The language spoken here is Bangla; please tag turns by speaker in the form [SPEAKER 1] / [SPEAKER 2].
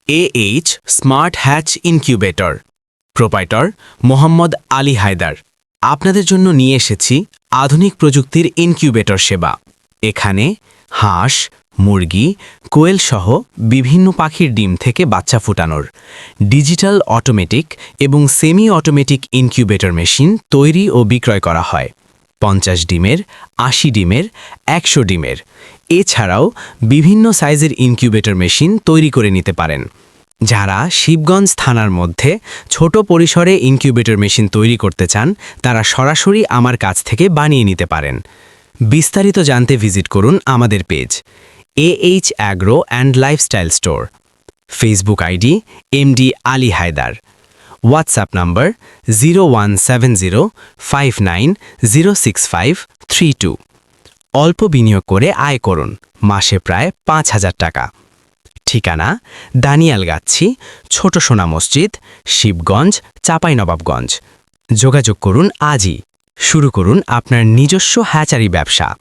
[SPEAKER 1] AH smart hatch incubator proprietor Mohammad Ali Haider. আপনাদের জন্য নিয়ে এসেছি আধুনিক প্রযুক্তির ইনকিউবেটর সেবা। এখানে হাঁস, মুরগি, কোয়েল সহ বিভিন্ন পাখির ডিম থেকে বাচ্চা ফুটানোর ডিজিটাল অটোমেটিক এবং সেমি অটোমেটিক ইনকিউবেটর মেশিন তৈরি ও বিক্রয় করা হয়। 50 ডিমের, 80 ডিমের, 100 ডিমের। এছাড়াও বিভিন্ন সাইজের ইনকিউবেটর মেশিন তৈরি করে নিতে পারেন। যারা শিবগঞ্জ থানার মধ্যে ছোট পরিসরে ইনকিউবেটর মেশিন তৈরি করতে চান, তারা সরাসরি আমার কাছ থেকে বানিয়ে নিতে পারেন। বিস্তারিত জানতে ভিজিট করুন আমাদের page AH agro and lifestyle store, Facebook ID MD Ali Haider, WhatsApp number 017059065332। অল্প বিনিয়োগ করে আয় করুন, মাসে প্রায় 5000 টাকা। ঠিকানা দানিয়ালগাচ্ছি, ছোট সোনা মসজিদ, শিবগঞ্জ, চাঁপাইনবাবগঞ্জ। যোগাযোগ করুন আজই। শুরু করুন আপনার নিজস্ব হ্যাচারি ব্যবসা।